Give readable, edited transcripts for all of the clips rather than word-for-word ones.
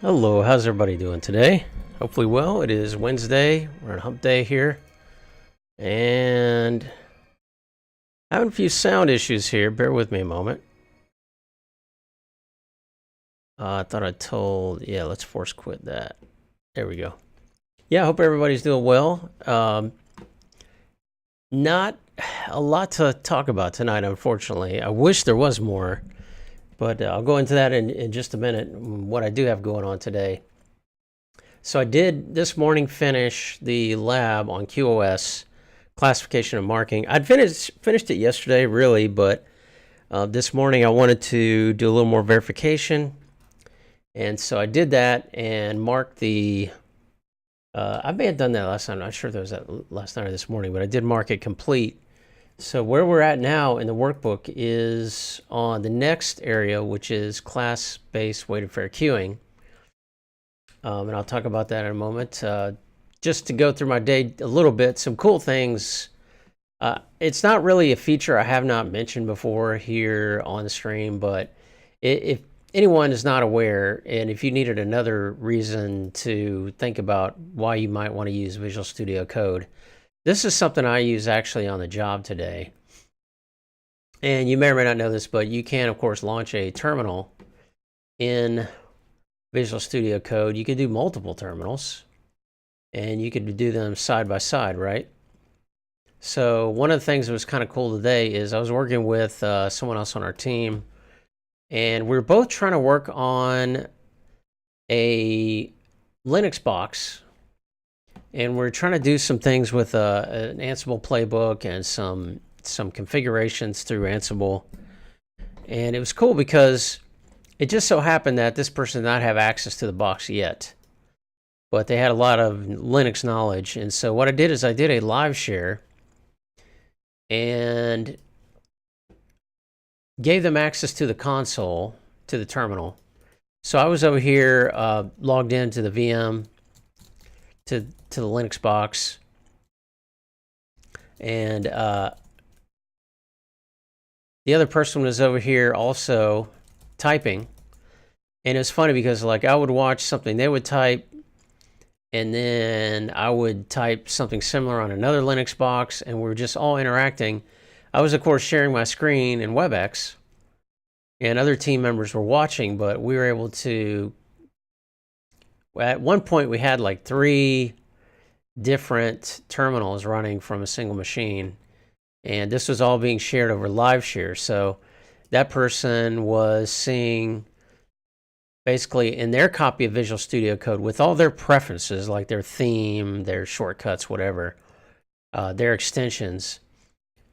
Hello, how's everybody doing today? Hopefully well. It is Wednesday. We're on hump day here. And having a few sound issues here. Bear with me a moment. I thought I told... Yeah, let's force quit that. There we go. Yeah, I hope everybody's doing well. Not a lot to talk about tonight, unfortunately. I wish there was more. But I'll go into that in just a minute, what I do have going on today. So I did this morning finish the lab on QoS, classification and marking. I'd finished it yesterday, really, but this morning I wanted to do a little more verification. And so I did that and marked the... I may have done that last night. I'm not sure if that was that last night or this morning, but I did mark it complete. So where we're at now in the workbook is on the next area, which is class-based weighted fair queuing. And I'll talk about that in a moment. Just to go through my day a little bit, some cool things. It's not really a feature I have not mentioned before here on the stream, but if anyone is not aware, and if you needed another reason to think about why you might want to use Visual Studio Code, this is something I use actually on the job today. And you may or may not know this, but you can, of course, launch a terminal in Visual Studio Code. You could do multiple terminals, and you could do them side by side, right? So one of the things that was kind of cool today is I was working with someone else on our team, and we were both trying to work on a Linux box, and we're trying to do some things with an Ansible playbook and some configurations through Ansible. And it was cool because it just so happened that this person did not have access to the box yet, but they had a lot of Linux knowledge. And so what I did is I did a live share and gave them access to the console, to the terminal. So I was over here logged into the VM, to the Linux box, and the other person was over here also typing. And it's funny because like I would watch something they would type, and then I would type something similar on another Linux box, and we were just all interacting. I was, of course, sharing my screen in WebEx, and other team members were watching, but we were able to... At one point, we had like 3 different terminals running from a single machine, and this was all being shared over live share. So that person was seeing basically in their copy of Visual Studio Code with all their preferences, like their theme, their shortcuts, whatever, their extensions.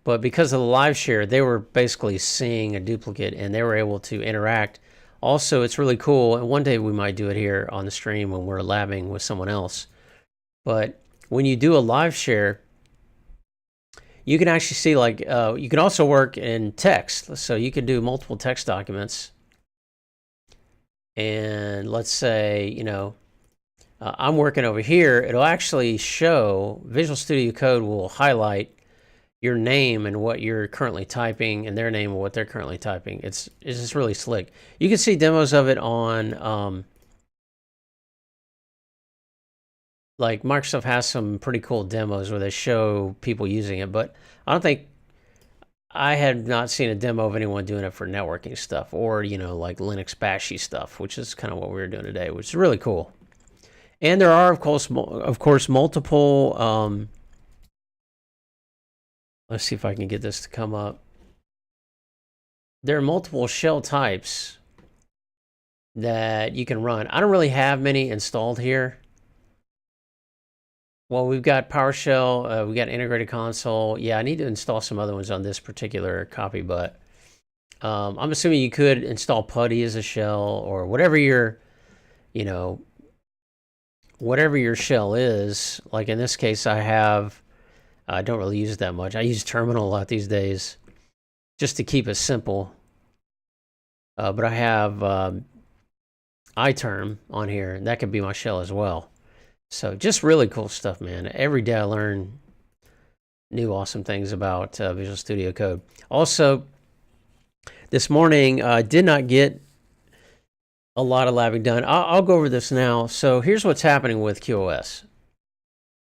But because of the live share, they were basically seeing a duplicate, and they were able to interact. Also, it's really cool, and one day we might do it here on the stream when we're labbing with someone else. But when you do a live share, you can actually see, like, you can also work in text. So you could do multiple text documents. And let's say, you know, I'm working over here. It'll actually show, Visual Studio Code will highlight your name and what you're currently typing, and their name and what they're currently typing. It's just really slick. You can see demos of it on... like Microsoft has some pretty cool demos where they show people using it, but I had not seen a demo of anyone doing it for networking stuff, or, you know, like Linux bashy stuff, which is kind of what we were doing today, which is really cool. And there are, of course, multiple... let's see if I can get this to come up. There are multiple shell types that you can run. I don't really have many installed here. Well, we've got PowerShell, we got integrated console. Yeah, I need to install some other ones on this particular copy, but I'm assuming you could install PuTTY as a shell, or whatever your, you know, whatever your shell is. Like in this case, I don't really use it that much. I use Terminal a lot these days, just to keep it simple. But I have iTerm on here, and that could be my shell as well. So just really cool stuff, man. Every day I learn new awesome things about Visual Studio Code. Also, this morning I did not get A lot of labbing done. I'll go over this now. So here's what's happening with QoS.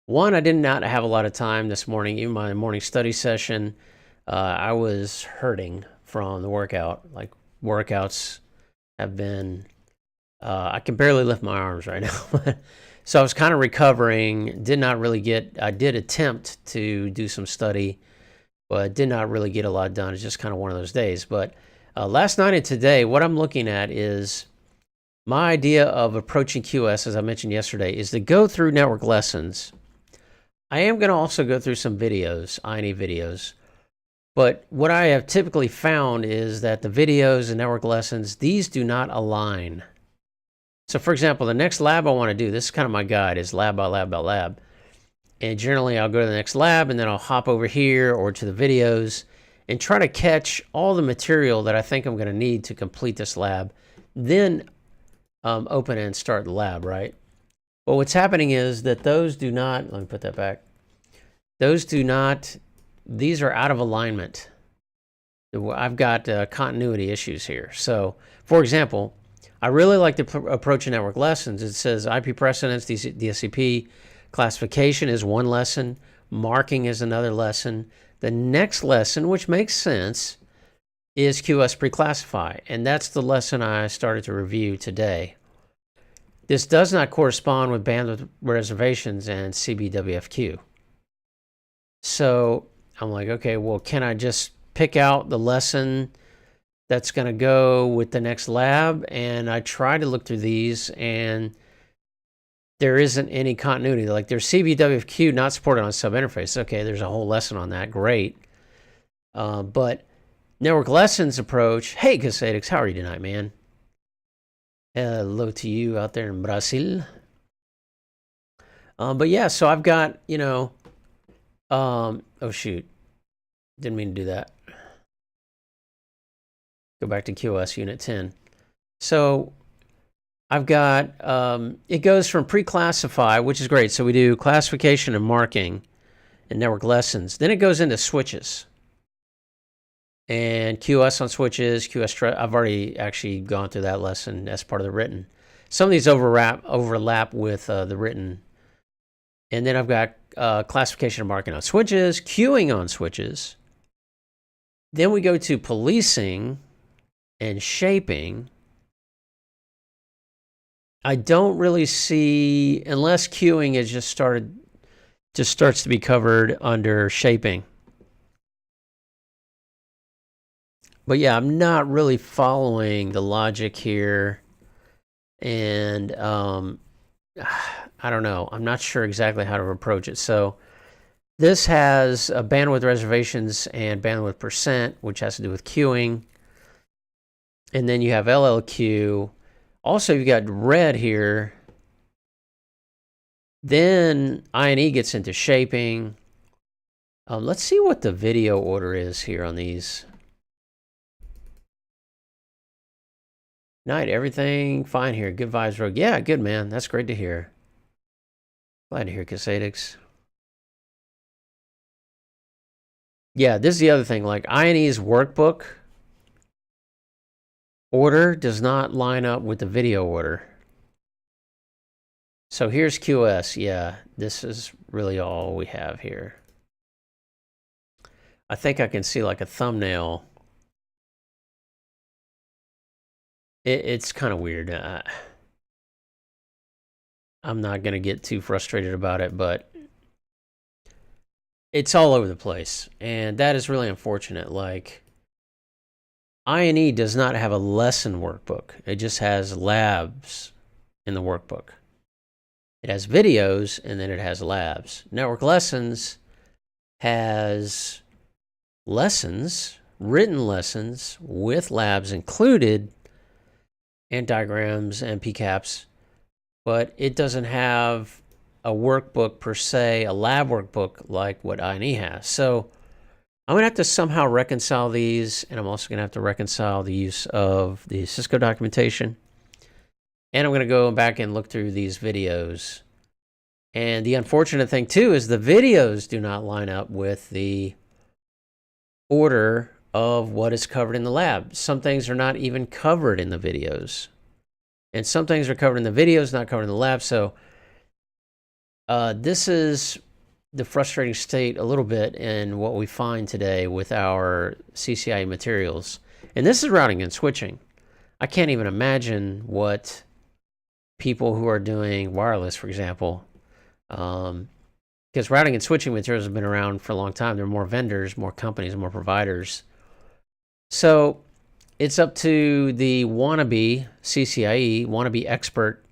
One, I did not have a lot of time this morning. Even my morning study session, I was hurting from the workout. Like, workouts have been, I can barely lift my arms right now. So I was kind of recovering. Did not really get, I did attempt to do some study, but did not really get a lot done. It's just kind of one of those days. But last night and today, what I'm looking at is my idea of approaching QoS, as I mentioned yesterday, is to go through network lessons. I am going to also go through some videos, INE videos. But what I have typically found is that the videos and network lessons, these do not align. So for example, the next lab I want to do, this is kind of my guide, is lab by lab by lab. And generally I'll go to the next lab and then I'll hop over here or to the videos and try to catch all the material that I think I'm going to need to complete this lab. Then open and start the lab, right? But what's happening is that those do not, let me put that back. Those do not, these are out of alignment. I've got continuity issues here. So, for example, I really like the approach in network lessons. It says IP precedence, DSCP, classification is one lesson, marking is another lesson. The next lesson, which makes sense, is QoS pre-classify, and that's the lesson I started to review today. This does not correspond with bandwidth reservations and CBWFQ. So I'm like, okay, well, can I just pick out the lesson that's going to go with the next lab? And I try to look through these, and there isn't any continuity. Like, there's CBWFQ not supported on subinterface. Okay, there's a whole lesson on that. Great. But network lessons approach, hey, Casadix, how are you tonight, man? Hello to you out there in Brazil. But yeah, so I've got, you know, oh shoot, didn't mean to do that. Go back to QoS Unit 10. So I've got, it goes from pre-classify, which is great. So we do classification and marking and network lessons. Then it goes into switches. And QoS on switches, QoS, I've already actually gone through that lesson as part of the written. Some of these overlap with the written. And then I've got classification and marking on switches, queuing on switches. Then we go to policing and shaping. I don't really see, unless queuing is just starts to be covered under shaping. But yeah, I'm not really following the logic here. And I don't know. I'm not sure exactly how to approach it. So this has bandwidth reservations and bandwidth percent, which has to do with queuing. And then you have LLQ. Also, you've got red here. Then INE gets into shaping. Let's see what the video order is here on these. Night, everything fine here. Good vibes, Rogue. Yeah, good, man. That's great to hear. Glad to hear, Casadix. Yeah, this is the other thing. Like, INE's workbook order does not line up with the video order. So here's QoS. Yeah, this is really all we have here. I think I can see like a thumbnail. It's kind of weird. I'm not going to get too frustrated about it, but it's all over the place. And that is really unfortunate. Like, INE does not have a lesson workbook. It just has labs in the workbook. It has videos, and then it has labs. Network Lessons has lessons, written lessons with labs included, and diagrams and PCAPs, but it doesn't have a workbook per se, a lab workbook like what INE has. So I'm going to have to somehow reconcile these, and I'm also going to have to reconcile the use of the Cisco documentation. And I'm going to go back and look through these videos. And the unfortunate thing, too, is the videos do not line up with the order of what is covered in the lab. Some things are not even covered in the videos. And some things are covered in the videos, not covered in the lab. So this is the frustrating state a little bit in what we find today with our CCIE materials. And this is routing and switching. I can't even imagine what people who are doing wireless, for example, because routing and switching materials have been around for a long time. There are more vendors, more companies, more providers. So it's up to the wannabe CCIE, wannabe expert,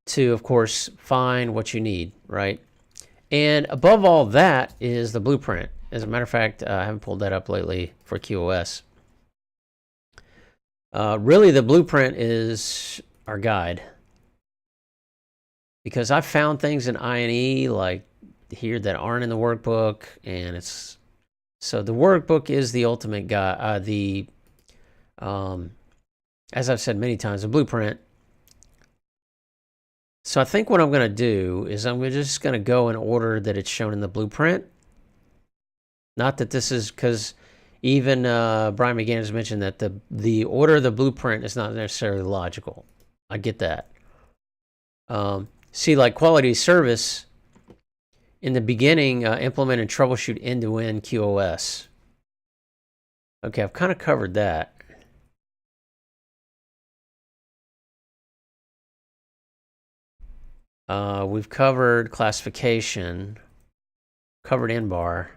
to, of course, find what you need, right? And above all that is the blueprint. As a matter of fact, I haven't pulled that up lately for QoS. Really, the blueprint is our guide. Because I found things in INE like here that aren't in the workbook, and it's so the workbook is the ultimate guide. As I've said many times, the blueprint. So I think what I'm going to do is I'm just going to go in order that it's shown in the blueprint. Not that this is, because even Brian McGann has mentioned that the order of the blueprint is not necessarily logical. I get that. See, like quality service, in the beginning, implement and troubleshoot end-to-end QoS. Okay, I've kind of covered that. We've covered classification, covered NBAR,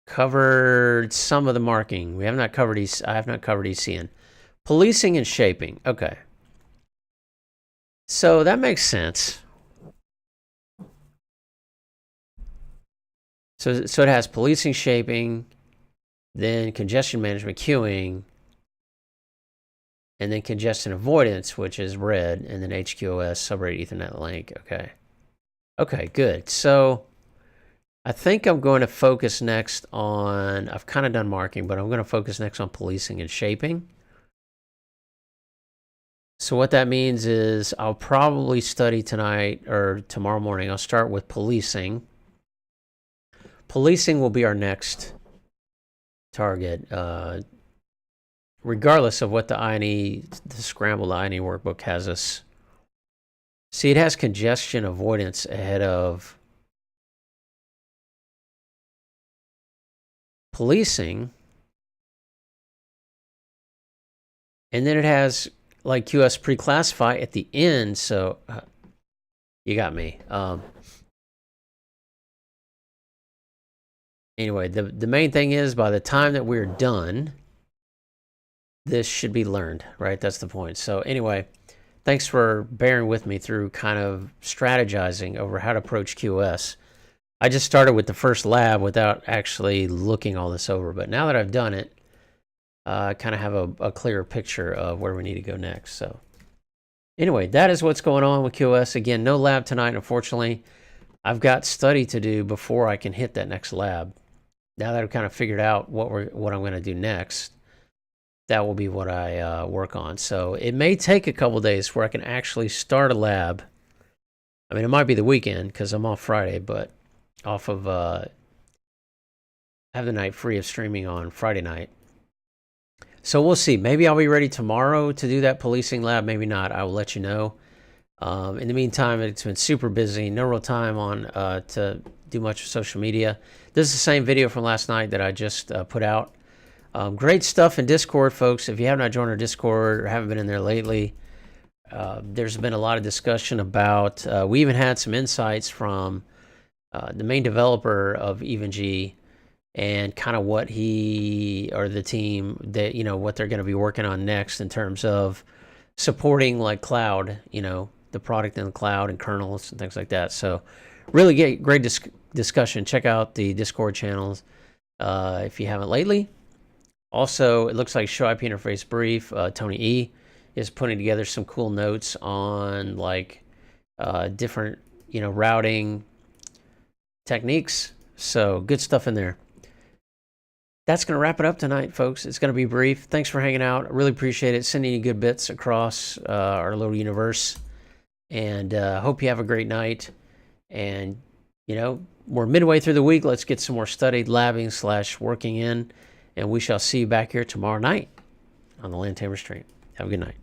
covered some of the marking. We have not covered I have not covered ECN. Policing and shaping. Okay. So that makes sense. So it has policing, shaping, then congestion management, queuing, and then congestion avoidance, which is red, and then HQoS, subrate Ethernet link. Okay. Okay, good. So I think I'm going to focus next on, I've kind of done marking, but I'm going to focus next on policing and shaping. So what that means is I'll probably study tonight or tomorrow morning. I'll start with policing. Policing will be our next target, regardless of what the INE, the scrambled INE workbook has us. See, it has congestion avoidance ahead of policing. And then it has like QoS pre-classify at the end. So you got me. Anyway, the main thing is by the time that we're done, this should be learned, right? That's the point. So anyway, thanks for bearing with me through kind of strategizing over how to approach QoS. I just started with the first lab without actually looking all this over. But now that I've done it, I kind of have a clearer picture of where we need to go next. So anyway, that is what's going on with QoS. Again, no lab tonight, unfortunately. I've got study to do before I can hit that next lab. Now that I've kind of figured out what I'm going to do next, that will be what I work on. So it may take a couple days where I can actually start a lab. I mean, it might be the weekend because I'm off Friday, but off of have the night free of streaming on Friday night. So we'll see. Maybe I'll be ready tomorrow to do that policing lab. Maybe not. I will let you know. In the meantime, it's been super busy. No real time on to do much of social media. This is the same video from last night that I just put out. Great stuff in Discord, folks. If you have not joined our Discord or haven't been in there lately, there's been a lot of discussion about, we even had some insights from the main developer of EvenG and kind of what he or the team that, you know, what they're going to be working on next in terms of supporting like cloud, you know, the product in the cloud and kernels and things like that. So really great discussion. Check out the Discord channels if you haven't lately. Also, it looks like Show IP Interface Brief, Tony E. is putting together some cool notes on like different, you know, routing techniques. So good stuff in there. That's going to wrap it up tonight, folks. It's going to be brief. Thanks for hanging out. I really appreciate it. Sending you good bits across our little universe. And hope you have a great night. And, you know, we're midway through the week. Let's get some more studied labbing / working in. And we shall see you back here tomorrow night on the Land Tamer stream. Have a good night.